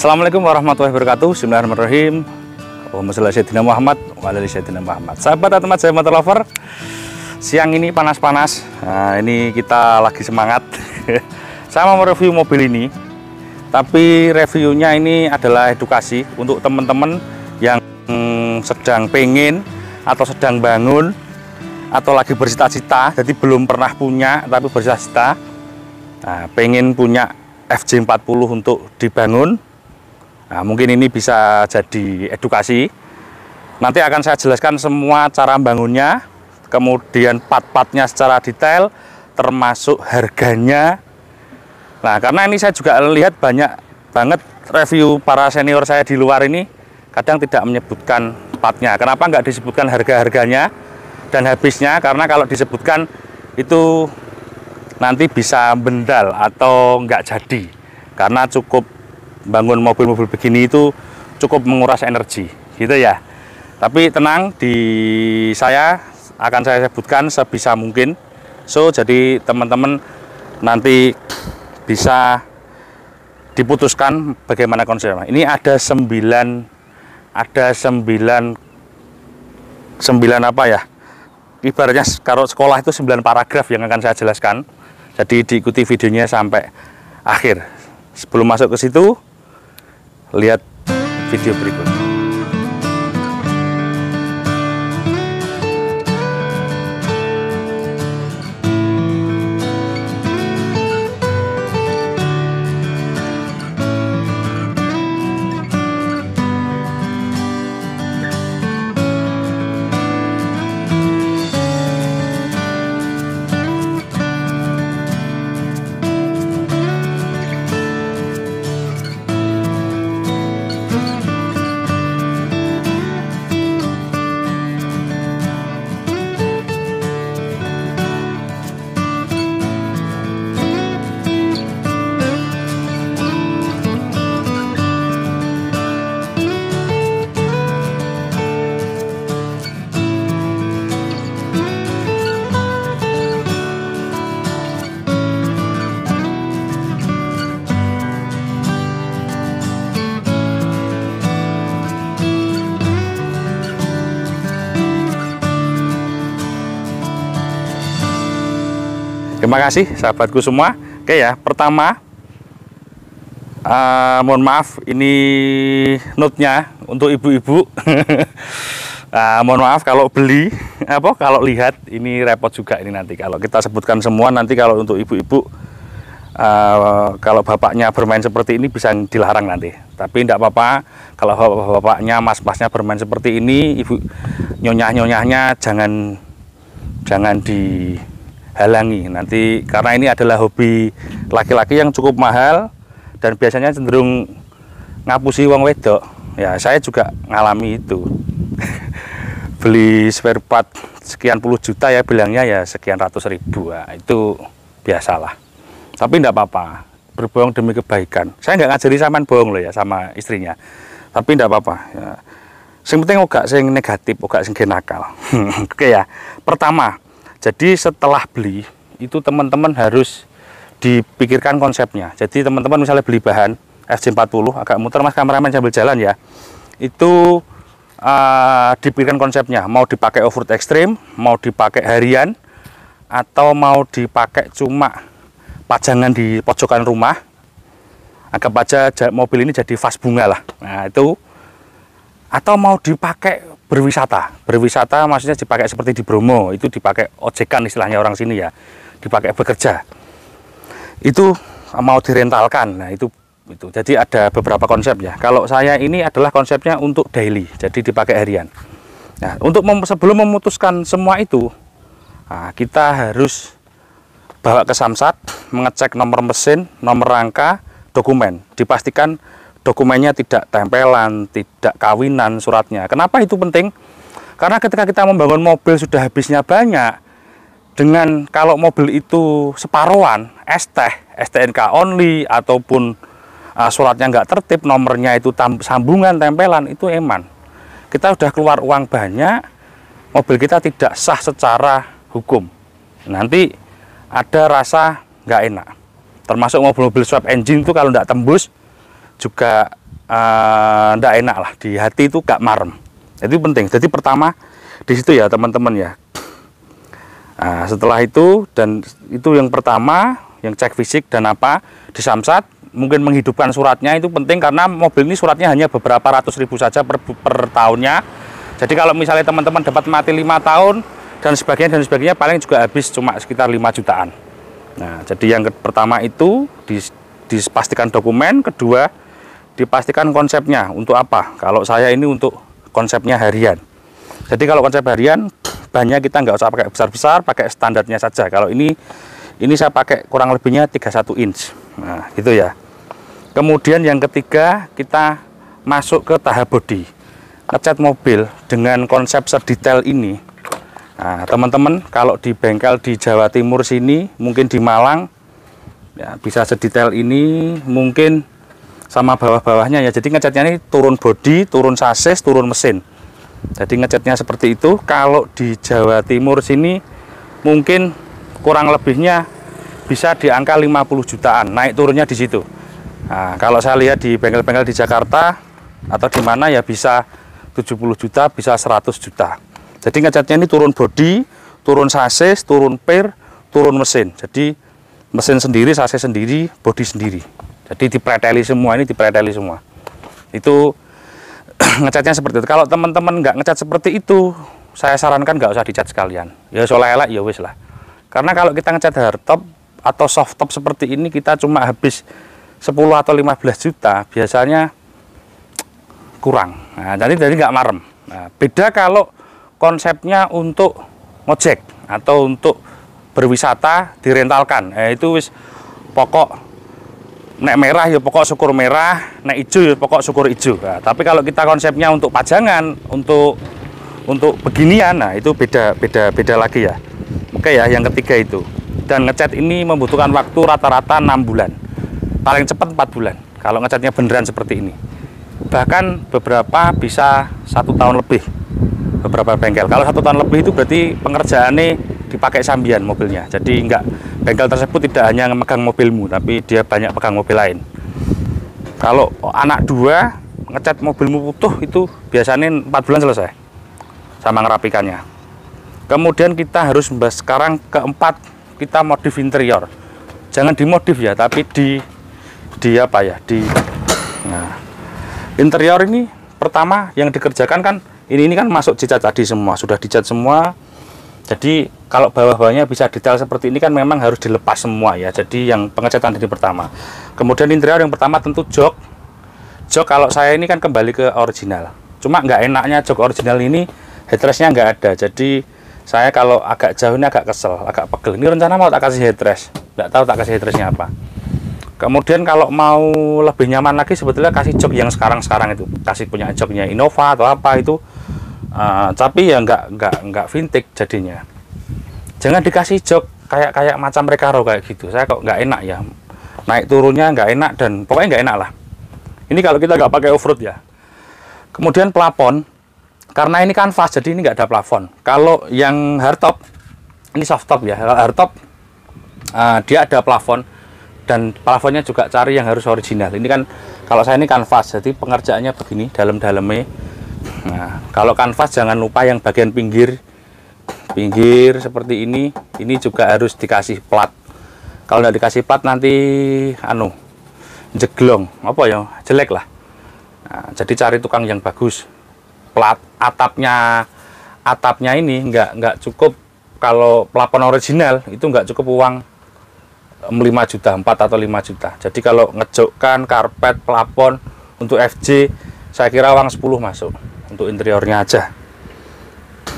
Assalamualaikum warahmatullahi wabarakatuh. Bismillahirrahmanirrahim. Allahumma sholli ala sayyidina Muhammad wa ala ali sayyidina Muhammad. Sahabat teman saya motor lover, siang ini panas-panas. Nah, ini kita lagi semangat. Saya mau review mobil ini. Tapi reviewnya ini adalah edukasi untuk teman-teman yang sedang pengen atau sedang bangun atau lagi bercita-cita, jadi belum pernah punya tapi bercita-cita. Nah, pengen punya FJ40 untuk dibangun. Nah, mungkin ini bisa jadi edukasi. Nanti akan saya jelaskan semua cara bangunnya, kemudian part-partnya secara detail, termasuk harganya. Nah, karena ini saya juga lihat banyak banget review para senior saya di luar ini, kadang tidak menyebutkan partnya. Kenapa nggak disebutkan harga-harganya dan habisnya? Karena kalau disebutkan itu nanti bisa bendal atau nggak jadi. Karena cukup bangun mobil-mobil begini itu cukup menguras energi, gitu ya. Tapi tenang, saya akan sebutkan sebisa mungkin. So, jadi teman-teman nanti bisa diputuskan bagaimana konsepnya. Ini ada 9 apa ya? Ibaratnya kalau sekolah itu 9 paragraf yang akan saya jelaskan. Jadi diikuti videonya sampai akhir. Sebelum masuk ke situ, lihat video berikut. Terima kasih sahabatku semua. Oke ya, pertama mohon maaf ini note-nya untuk ibu-ibu. Mohon maaf kalau beli kalau lihat ini repot juga ini nanti kalau kita sebutkan semua. Nanti kalau untuk ibu-ibu kalau bapaknya bermain seperti ini bisa dilarang nanti. Tapi tidak apa-apa kalau bapaknya mas-masnya bermain seperti ini, ibu nyonyah-nyonyahnya jangan dihalangi nanti, karena ini adalah hobi laki-laki yang cukup mahal dan biasanya cenderung ngapusi wong wedok. Ya, saya juga ngalami itu. Beli spare part sekian puluh juta ya, bilangnya ya sekian ratus ribu. Nah, itu biasalah. Tapi tidak apa-apa, berbohong demi kebaikan. Saya nggak ngajari sampean bohong loh ya sama istrinya. Tapi tidak apa-apa. Ya. Yang penting gak sing negatif, gak sing nakal. Oke ya. Pertama, jadi setelah beli itu teman-teman harus dipikirkan konsepnya. Jadi teman-teman misalnya beli bahan FJ40, agak muter mas kameramen sambil jalan ya. Itu dipikirkan konsepnya, mau dipakai off-road ekstrim, mau dipakai harian, atau mau dipakai cuma pajangan di pojokan rumah. Anggap aja mobil ini jadi vas bunga lah. Nah itu, atau mau dipakai berwisata maksudnya dipakai seperti di Bromo, itu dipakai ojekan istilahnya orang sini ya, dipakai bekerja, itu mau direntalkan. Nah itu jadi ada beberapa konsep ya. Kalau saya ini adalah konsepnya untuk daily, jadi dipakai harian. Nah, untuk sebelum memutuskan semua itu, kita harus bawa ke Samsat, mengecek nomor mesin, nomor rangka, dokumen, dipastikan dokumennya tidak tempelan, tidak kawinan suratnya. Kenapa itu penting? Karena ketika kita membangun mobil sudah habisnya banyak, dengan kalau mobil itu separuhan, STNK only, ataupun suratnya nggak tertib, nomornya itu sambungan, tempelan, itu eman. Kita sudah keluar uang banyak, mobil kita tidak sah secara hukum. Nanti ada rasa nggak enak. Termasuk mobil-mobil swap engine itu kalau nggak tembus, juga ndak enak lah di hati, itu gak marem. Itu penting. Jadi pertama di situ ya teman-teman ya. Nah, setelah itu, dan itu yang pertama, yang cek fisik dan apa di Samsat, mungkin menghidupkan suratnya itu penting, karena mobil ini suratnya hanya beberapa ratus ribu saja per tahunnya. Jadi kalau misalnya teman-teman dapat mati 5 tahun dan sebagainya paling juga habis cuma sekitar 5 jutaan. Nah, jadi yang pertama itu dipastikan dokumen, kedua dipastikan konsepnya untuk apa. Kalau saya ini untuk konsepnya harian. Jadi kalau konsep harian, bannya kita nggak usah pakai besar-besar, pakai standarnya saja. Kalau ini saya pakai kurang lebihnya 31 inch. Nah, gitu ya. Kemudian yang ketiga, kita masuk ke tahap body. Ngecat mobil dengan konsep sedetail ini. Nah, teman-teman, kalau di bengkel di Jawa Timur sini, mungkin di Malang, ya bisa sedetail ini, mungkin sama bawah-bawahnya ya. Jadi ngecatnya ini turun body, turun sasis, turun mesin. Jadi ngecatnya seperti itu. Kalau di Jawa Timur sini mungkin kurang lebihnya bisa di angka 50 jutaan, naik turunnya di situ. Nah, kalau saya lihat di bengkel-bengkel di Jakarta atau di mana ya bisa 70 juta, bisa 100 juta. Jadi ngecatnya ini turun body, turun sasis, turun per, turun mesin. Jadi mesin sendiri, sasis sendiri, body sendiri. Jadi dipreteli semua, ini dipreteli semua. Itu ngecatnya seperti itu. Kalau teman-teman nggak ngecat seperti itu, saya sarankan nggak usah dicat sekalian. Ya soalnya elak ya wis lah. Karena kalau kita ngecat hardtop atau softtop seperti ini, kita cuma habis 10 atau 15 juta, biasanya kurang. Nah, jadi nggak marem. Nah, beda kalau konsepnya untuk ngojek atau untuk berwisata direntalkan. Itu wis pokok nek merah ya pokok syukur merah, nek hijau ya pokok syukur hijau. Nah, tapi kalau kita konsepnya untuk pajangan, untuk beginian, nah itu beda lagi ya. Oke ya, yang ketiga itu. Dan ngecat ini membutuhkan waktu rata-rata 6 bulan. Paling cepat 4 bulan kalau ngecatnya beneran seperti ini. Bahkan beberapa bisa 1 tahun lebih. Beberapa bengkel. Kalau 1 tahun lebih itu berarti pengerjaannya dipakai sambian mobilnya. Jadi enggak, bengkel tersebut tidak hanya memegang mobilmu, tapi dia banyak pegang mobil lain. Kalau anak 2 ngecat mobilmu utuh, itu biasanya 4 bulan selesai sama ngerapikannya. Kemudian kita harus membahas sekarang keempat, kita modif interior. Jangan dimodif ya, tapi nah, interior ini pertama yang dikerjakan kan ini kan masuk dicat tadi semua, sudah dicat semua. Jadi kalau bawah-bawahnya bisa detail seperti ini kan memang harus dilepas semua ya. Jadi yang pengecatan ini pertama. Kemudian interior yang pertama tentu jok. Jok kalau saya ini kan kembali ke original. Cuma nggak enaknya jok original ini headrestnya nggak ada. Jadi saya kalau agak jauh ini agak kesel, agak pegel. Ini rencana mau tak kasih headrest, nggak tahu tak kasih headrestnya apa. Kemudian kalau mau lebih nyaman lagi sebetulnya kasih jok yang sekarang itu, kasih punya joknya Innova atau apa itu. Tapi ya nggak vintage jadinya. Jangan dikasih jok kayak macam Recaro kayak gitu. Saya kok nggak enak ya, naik turunnya nggak enak dan pokoknya nggak enak lah. Ini kalau kita nggak pakai off-road ya. Kemudian plafon, karena ini kanvas jadi ini nggak ada plafon. Kalau yang hardtop, ini softtop ya. Kalau hardtop dia ada plafon, dan plafonnya juga cari yang harus original. Ini kan kalau saya ini kanvas, jadi pengerjaannya begini dalam-dalamnya. Nah, kalau kanvas jangan lupa yang bagian pinggir seperti ini juga harus dikasih plat. Kalau nggak dikasih plat nanti jeglong apa ya, jelek lah. Nah, jadi cari tukang yang bagus. Plat atapnya ini nggak cukup. Kalau plafon original itu nggak cukup uang 5 juta, 4 atau 5 juta. Jadi kalau ngejokkan karpet, plafon untuk FJ, saya kira uang 10 masuk untuk interiornya aja.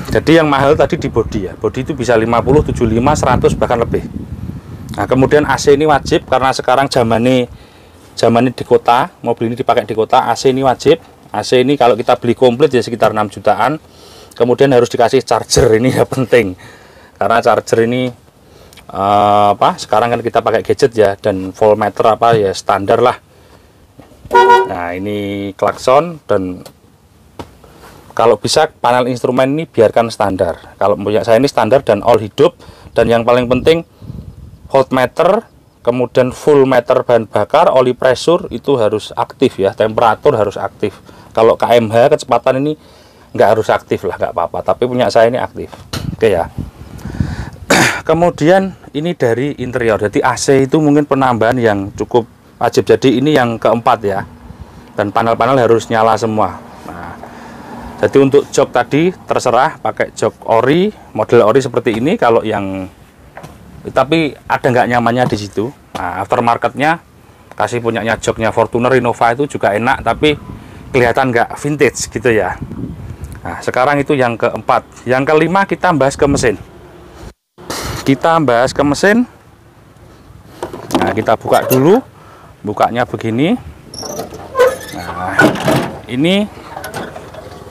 Jadi yang mahal tadi di bodi ya. Bodi itu bisa 50, 75, 100 bahkan lebih. Nah, kemudian AC ini wajib karena sekarang zamannya di kota, mobil ini dipakai di kota, AC ini wajib. AC ini kalau kita beli komplit ya sekitar 6 jutaan. Kemudian harus dikasih charger, ini ya penting. Karena charger ini sekarang kan kita pakai gadget ya, dan voltmeter ya standar lah. Nah, ini klakson, dan kalau bisa panel instrumen ini biarkan standar. Kalau punya saya ini standar dan all hidup, dan yang paling penting voltmeter kemudian full meter bahan bakar, oli pressure itu harus aktif ya, temperatur harus aktif. Kalau KMH kecepatan ini nggak harus aktif lah, nggak apa-apa, tapi punya saya ini aktif. Oke ya. Kemudian ini dari interior, jadi AC itu mungkin penambahan yang cukup wajib. Jadi ini yang keempat ya, dan panel-panel harus nyala semua. Nah, jadi untuk jok tadi terserah pakai jok ori, model ori seperti ini. Kalau yang tapi ada nggak nyamannya di situ. Nah, aftermarketnya kasih punyanya joknya Fortuner Innova itu juga enak, tapi kelihatan nggak vintage gitu ya. Nah, sekarang itu yang keempat. Yang kelima kita bahas ke mesin. Kita bahas ke mesin. Nah, kita buka dulu. Bukanya begini. Nah, ini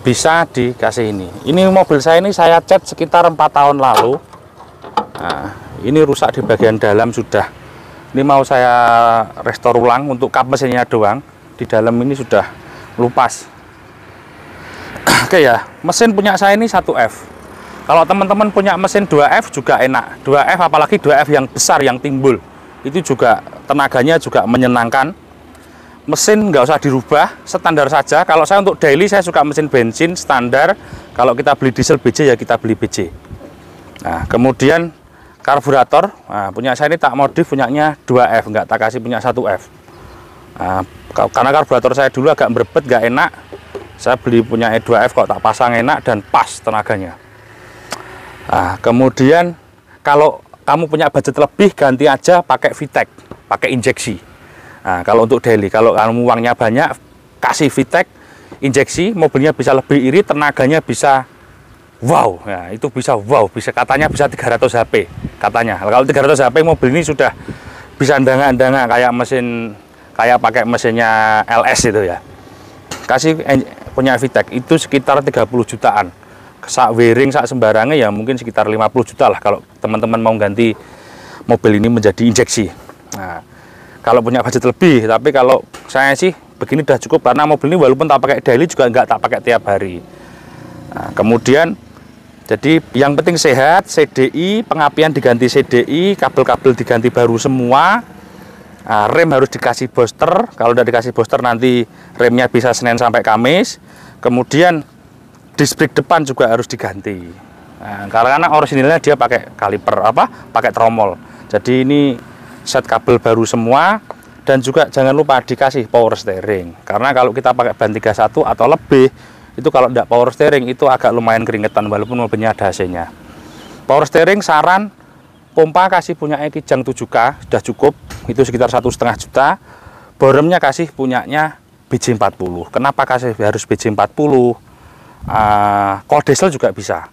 bisa dikasih ini. Ini mobil saya ini saya cat sekitar 4 tahun lalu. Nah, ini rusak di bagian dalam sudah. Ini mau saya restore ulang untuk kap mesinnya doang. Di dalam ini sudah lupas. Oke ya, mesin punya saya ini 1F. Kalau teman-teman punya mesin 2F juga enak. 2F apalagi 2F yang besar yang timbul. Itu juga tenaganya juga menyenangkan. Mesin nggak usah dirubah, standar saja. Kalau saya untuk daily saya suka mesin bensin standar. Kalau kita beli diesel BJ ya kita beli BJ. Nah, kemudian karburator. Nah, punya saya ini tak modif, punyanya 2F, nggak tak kasih punya 1F. Nah, karena karburator saya dulu agak berebet, nggak enak. Saya beli punya E2F kok tak pasang enak dan pas tenaganya. Nah, kemudian kalau kamu punya budget lebih, ganti aja pakai VTEC, pakai injeksi. Nah, kalau untuk daily, kalau kamu uangnya banyak, kasih VTEC, injeksi, mobilnya bisa lebih irit, tenaganya bisa wow. Ya, itu bisa wow, bisa katanya bisa 300 HP katanya. Kalau 300 HP mobil ini sudah bisa ndanga-ndanga kayak mesin, kayak pakai mesinnya LS itu ya. Kasih punya VTEC itu sekitar 30 jutaan. Sak wiring, sak sembarangnya ya mungkin sekitar 50 juta lah kalau teman-teman mau ganti mobil ini menjadi injeksi. Nah, kalau punya budget lebih, tapi kalau saya sih begini udah cukup karena mobil ini walaupun tak pakai daily juga nggak tak pakai tiap hari. Nah, kemudian jadi yang penting sehat, CDI, pengapian diganti CDI, kabel-kabel diganti baru semua. Nah, rem harus dikasih booster, kalau udah dikasih booster nanti remnya bisa Senin sampai Kamis. Kemudian disc brake depan juga harus diganti. Nah, karena originalnya dia pakai kaliper pakai tromol. Jadi ini set kabel baru semua dan juga jangan lupa dikasih power steering. Karena kalau kita pakai ban 31 atau lebih, itu kalau tidak power steering itu agak lumayan keringetan walaupun mobilnya ada AC-nya. Power steering saran pompa kasih punya Kijang 7K sudah cukup, itu sekitar 1,5 juta. Boremnya kasih punyanya BJ40. Kenapa kasih harus BJ40? Cold diesel juga bisa.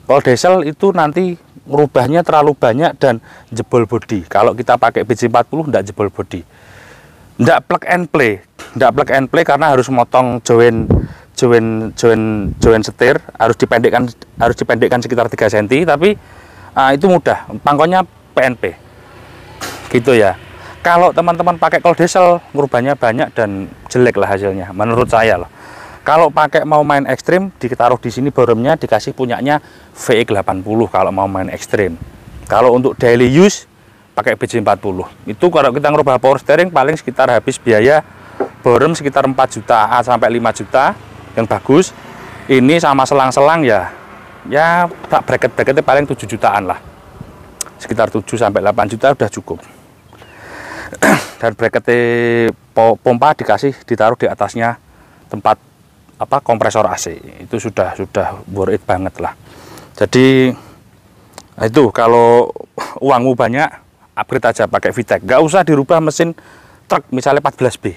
Cold diesel itu nanti merubahnya terlalu banyak dan jebol bodi. Kalau kita pakai BJ40 tidak jebol bodi. Tidak plug and play. Tidak plug and play karena harus motong join setir, harus dipendekkan sekitar 3 cm, tapi itu mudah. Pangkonnya PNP. Gitu ya. Kalau teman-teman pakai cold diesel, merubahnya banyak dan jelek lah hasilnya menurut saya loh. Kalau pakai mau main ekstrim, ditaruh di sini boremnya, dikasih punyanya VX80 kalau mau main ekstrim. Kalau untuk daily use, pakai BJ40. Itu kalau kita ngerubah power steering paling sekitar habis biaya borem sekitar 4 juta sampai 5 juta yang bagus. Ini sama selang-selang ya bracket-bracketnya paling 7 jutaan lah. Sekitar 7 sampai 8 juta udah cukup. Dan bracketnya pompa ditaruh di atasnya tempat kompresor AC, itu sudah worth it banget lah. Jadi itu kalau uangmu banyak, upgrade aja pakai VTEC, nggak usah dirubah mesin truk misalnya 14B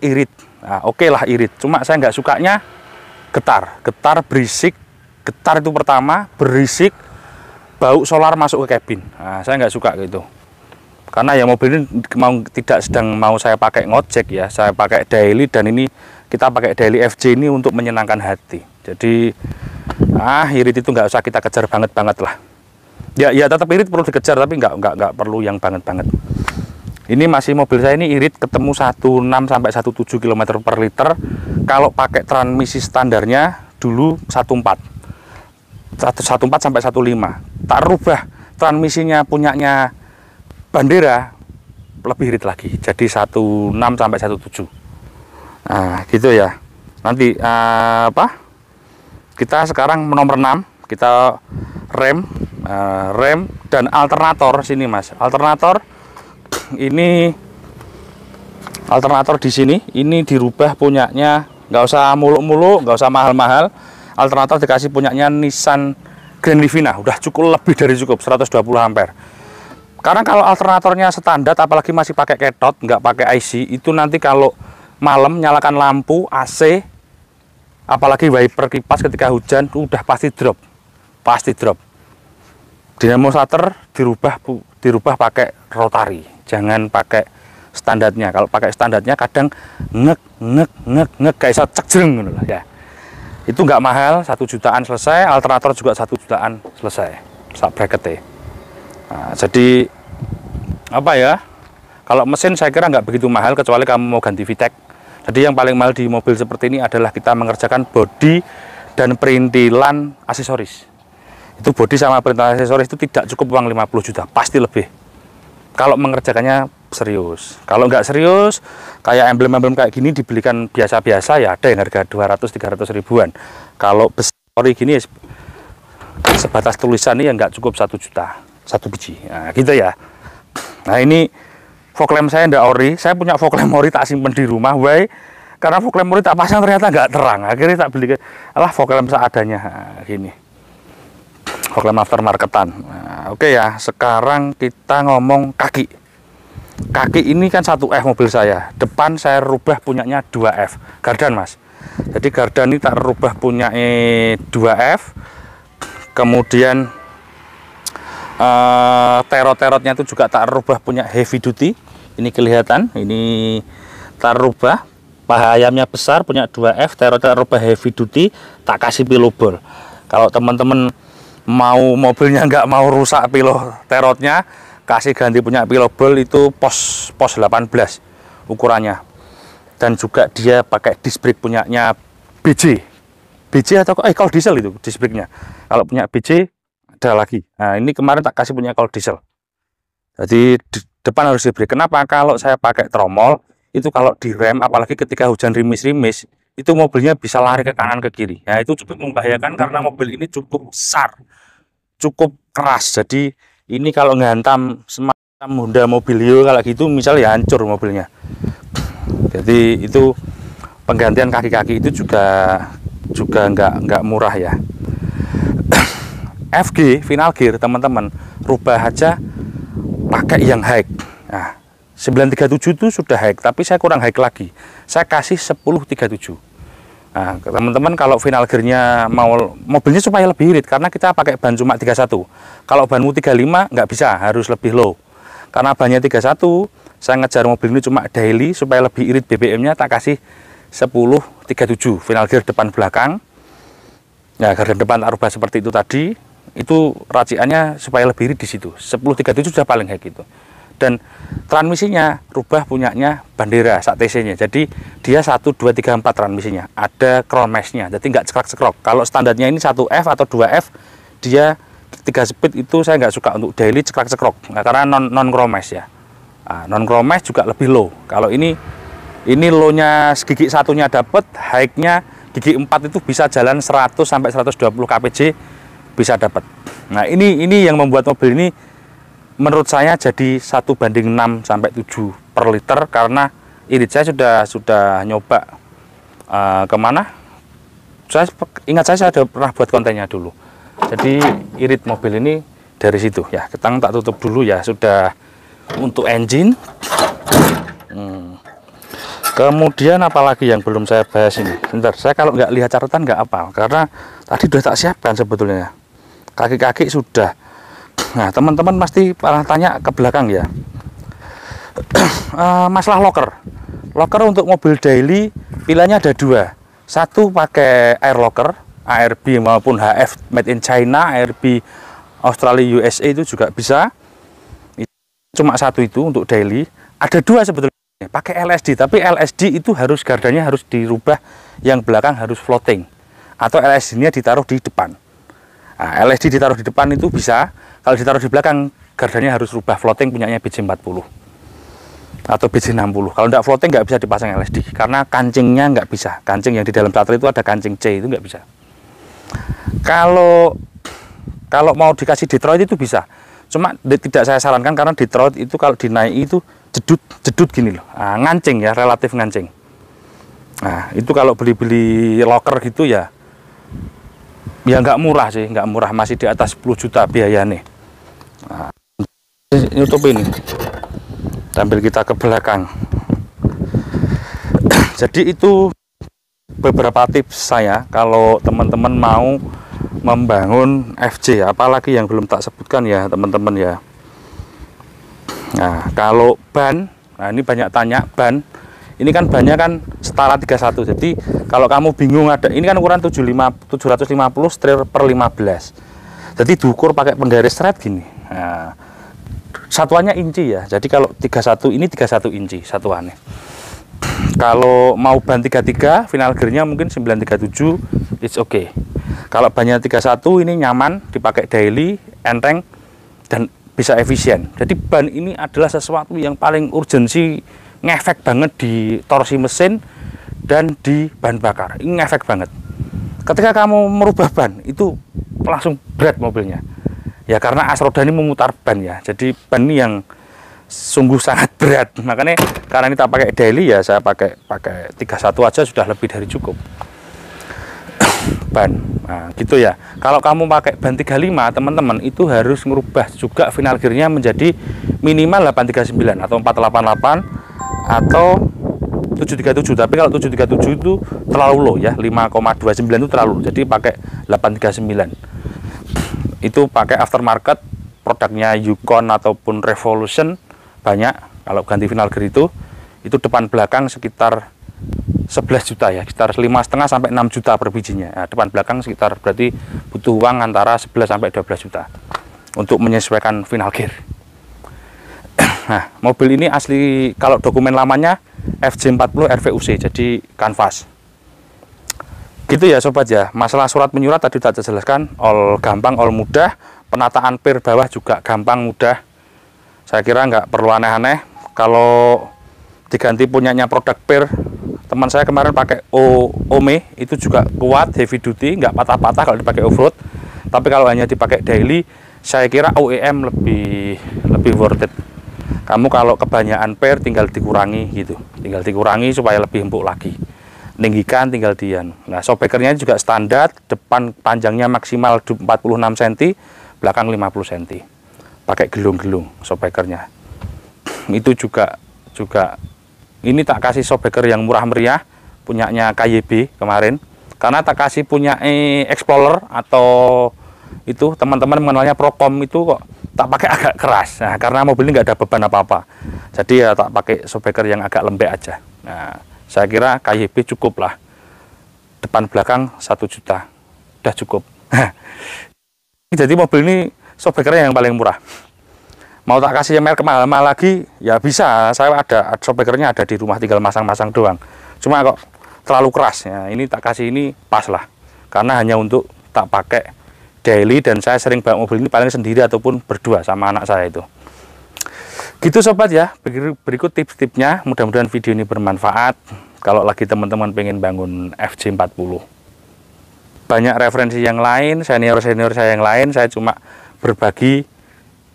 irit. Nah, oke lah irit, cuma saya nggak sukanya getar berisik. Getar itu pertama, berisik, bau solar masuk ke kabin. Nah, saya nggak suka gitu. Karena ya mobil ini tidak sedang mau saya pakai ngojek ya, saya pakai daily, dan ini kita pakai daily FJ ini untuk menyenangkan hati. Jadi irit itu nggak usah kita kejar banget lah. Ya tetap irit perlu dikejar, tapi nggak perlu yang banget. Ini masih mobil saya ini irit ketemu 16 sampai 17 km per liter. Kalau pakai transmisi standarnya dulu 14 sampai 15. Tak rubah transmisinya punyanya Bandera lebih irit lagi, jadi 16 sampai 17. Nah gitu ya. Nanti kita sekarang nomor 6, kita rem dan alternator sini Mas. Alternator di sini ini dirubah punyanya, nggak usah muluk-muluk, nggak usah mahal-mahal. Alternator dikasih punyanya Nissan Grand Livina, udah cukup, lebih dari cukup, 120 ampere. Karena kalau alternatornya standar, apalagi masih pakai ketot, nggak pakai IC, itu nanti kalau malam nyalakan lampu AC, apalagi wiper kipas ketika hujan, udah pasti drop. Dinamo starter dirubah pakai rotari, jangan pakai standarnya. Kalau pakai standarnya kadang ngek kayak cekjreng gitu lah ya. Itu nggak mahal, 1 jutaan selesai. Alternator juga 1 jutaan selesai sak bracket. Nah, jadi apa ya, kalau mesin saya kira nggak begitu mahal kecuali kamu mau ganti VTEC. Jadi yang paling mahal di mobil seperti ini adalah kita mengerjakan bodi dan perintilan aksesoris. Itu bodi sama perintilan aksesoris itu tidak cukup uang 50 juta, pasti lebih kalau mengerjakannya serius. Kalau nggak serius, kayak emblem-emblem kayak gini dibelikan biasa-biasa, ya ada yang harga 200-300 ribuan. Kalau besar gini sebatas tulisan ini yang nggak cukup 1 juta 1 biji. Nah gitu ya. Nah ini fog lamp saya ndak ori, saya punya fog lamp ori tak simpen di rumah, karena fog lamp ori tak pasang ternyata nggak terang, akhirnya tak beli fog lamp seadanya. Nah, gini fog lamp aftermarketan. Nah, oke ya, sekarang kita ngomong kaki ini kan 1F mobil saya, depan saya rubah punyanya 2F gardan Mas. Jadi gardan ini tak rubah punya 2F, kemudian terot-terotnya itu juga tak rubah punya heavy duty. Ini kelihatan, ini tak rubah, paha ayamnya besar punya 2F, terotnya rubah heavy duty, tak kasih pilobol. Kalau teman-teman mau mobilnya nggak mau rusak pilo terotnya, kasih ganti punya pilobol, itu pos 18 ukurannya. Dan juga dia pakai disc brake punyanya BJ atau kalau diesel itu disc brake-nya. Kalau punya BJ ada lagi. Nah ini kemarin tak kasih punya kalau diesel, jadi di depan harus di brake. Kenapa? Kalau saya pakai tromol itu kalau direm, apalagi ketika hujan rimis-rimis, itu mobilnya bisa lari ke kanan ke kiri. Nah itu cukup membahayakan karena mobil ini cukup besar, cukup keras. Jadi ini kalau ngantam semacam Honda Mobilio kalau gitu misalnya, ya hancur mobilnya. Jadi itu penggantian kaki-kaki itu juga nggak murah ya. FG final gear teman-teman rubah aja pakai yang high. Nah 937 itu sudah high, tapi saya kurang high lagi, saya kasih 1037. Nah teman-teman kalau final gearnya mau mobilnya supaya lebih irit, karena kita pakai ban cuma 31. Kalau banmu 35 nggak bisa, harus lebih low. Karena bannya 31, saya ngejar mobil ini cuma daily supaya lebih irit BBM-nya, tak kasih 1037 final gear depan belakang. Nah gardan depan tak rubah seperti itu tadi. Itu raciannya supaya lebih irit di situ. 1037 sudah paling kayak gitu. Dan transmisinya rubah punyanya Bandera sak TC-nya. Jadi dia 1 2 3 4 transmisinya. Ada crown mesh-nya. Jadi nggak cekrok-cekrok. Kalau standarnya ini 1F atau 2F, dia 3 speed itu saya nggak suka untuk daily cekrok-cekrok. Nah, karena non crown mesh ya. Nah, non crown mesh juga lebih low. Kalau ini low-nya gigi satunya dapat, high-nya gigi 4 itu bisa jalan 100 sampai 120 kpj bisa dapat. Nah ini yang membuat mobil ini menurut saya jadi 1:6 sampai 7 per liter, karena irit saya sudah nyoba kemana, saya ingat saya sudah pernah buat kontennya dulu. Jadi irit mobil ini dari situ ya. Kita tak tutup dulu ya, sudah untuk engine. Kemudian apalagi yang belum saya bahas ini, bentar, saya kalau nggak lihat catatan nggak apa, karena tadi sudah tak siapkan sebetulnya. Kaki-kaki sudah. Nah teman-teman pasti tanya ke belakang ya, masalah locker untuk mobil daily pilihannya ada 2. Satu pakai air locker ARB maupun HF made in China, ARB Australia USA itu juga bisa. Cuma 1 itu untuk daily. Ada 2 sebetulnya pakai LSD, tapi LSD itu harus gardannya harus dirubah, yang belakang harus floating, atau LSD nya ditaruh di depan. Nah, LSD ditaruh di depan itu bisa, kalau ditaruh di belakang gardannya harus rubah floating punyanya BJ40 atau BJ60. Kalau nggak floating nggak bisa dipasang LSD karena kancingnya nggak bisa. Kancing yang di dalam starter itu ada kancing C, itu nggak bisa. Kalau mau dikasih Detroit itu bisa, cuma tidak saya sarankan karena Detroit itu kalau dinaiki itu jedut gini loh, nah, ngancing ya, relatif ngancing. Nah itu kalau beli locker gitu ya nggak murah sih, nggak murah, masih di atas 10 juta biayanya. Nah, YouTube ini sambil kita ke belakang. Jadi itu beberapa tips saya kalau teman-teman mau membangun FJ, apalagi yang belum tak sebutkan ya teman-teman ya. Nah kalau ban, nah ini banyak tanya ban, ini kan bannya kan setara 31. Jadi kalau kamu bingung, ada ini kan ukuran 750 setir per 15. Jadi diukur pakai penggaris thread gini. Nah, satuannya inci ya. Jadi kalau 31 ini 31 inci satuannya. Kalau mau ban 33 final gearnya mungkin 937, it's okay. Kalau bannya 31 ini nyaman dipakai daily, enteng dan bisa efisien. Jadi ban ini adalah sesuatu yang paling urgensi, ngefek banget di torsi mesin dan di bahan bakar. Ini ngefek banget. Ketika kamu merubah ban itu langsung berat mobilnya. Ya karena as roda ini memutar ban ya. Jadi ban ini yang sungguh sangat berat. Makanya karena ini tak pakai daily ya, saya pakai 31 aja sudah lebih dari cukup. Ban. Nah, gitu ya. Kalau kamu pakai ban 35, teman-teman itu harus merubah juga final gearnya menjadi minimal 839 atau 488 atau 737. Tapi kalau 737 itu terlalu low ya, 5,29 itu terlalu. Jadi pakai 839. Itu pakai aftermarket produknya Yukon ataupun Revolution banyak. Kalau ganti final gear itu depan belakang sekitar 11 juta ya, sekitar 5,5 sampai 6 juta per bijinya. Nah, depan belakang sekitar berarti butuh uang antara 11 sampai 12 juta untuk menyesuaikan final gear. Nah, mobil ini asli kalau dokumen lamanya FJ40 RVUC, jadi kanvas. Gitu ya sobat ya. Masalah surat menyurat tadi sudah saya jelaskan, all gampang, all mudah. Penataan pir bawah juga gampang, mudah. Saya kira nggak perlu aneh-aneh. Kalau diganti punyanya produk pir, teman saya kemarin pakai Ome itu juga kuat, heavy duty, nggak patah-patah kalau dipakai off-road. Tapi kalau hanya dipakai daily, saya kira OEM lebih worth it. Kamu kalau kebanyakan pir tinggal dikurangi gitu, tinggal dikurangi supaya lebih empuk lagi. Ninggikan tinggal dian. Nah, shockbreakernya juga standar, depan panjangnya maksimal 46 cm, belakang 50 cm. Pakai gelung-gelung shockbreakernya. Itu juga ini tak kasih shockbreaker yang murah meriah, punyanya KYB kemarin. Karena tak kasih punya Explorer atau itu teman-teman mengenalnya Procom itu kok tak pakai agak keras. Nah, karena mobil ini nggak ada beban apa-apa. Jadi ya tak pakai shockbreaker yang agak lembek aja. Nah, saya kira KYB cukup lah, depan belakang 1 juta udah cukup. Jadi mobil ini shockbreakernya yang paling murah. Mau tak kasih yang merek mahal-mahal lagi ya bisa, saya ada shockbreakernya ada di rumah, tinggal masang-masang doang. Cuma kok terlalu keras ya, ini tak kasih ini pas lah, karena hanya untuk tak pakai daily dan saya sering bawa mobil ini paling sendiri ataupun berdua sama anak saya itu. Gitu sobat ya, berikut tips-tipsnya, mudah-mudahan video ini bermanfaat kalau lagi teman-teman pengen bangun FJ40. Banyak referensi yang lain, senior-senior saya yang lain, saya cuma berbagi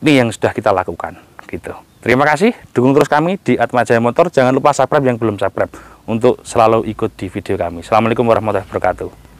ini yang sudah kita lakukan gitu. Terima kasih, dukung terus kami di Atmajaya Motor, jangan lupa subscribe yang belum subscribe untuk selalu ikut di video kami. Assalamualaikum warahmatullahi wabarakatuh.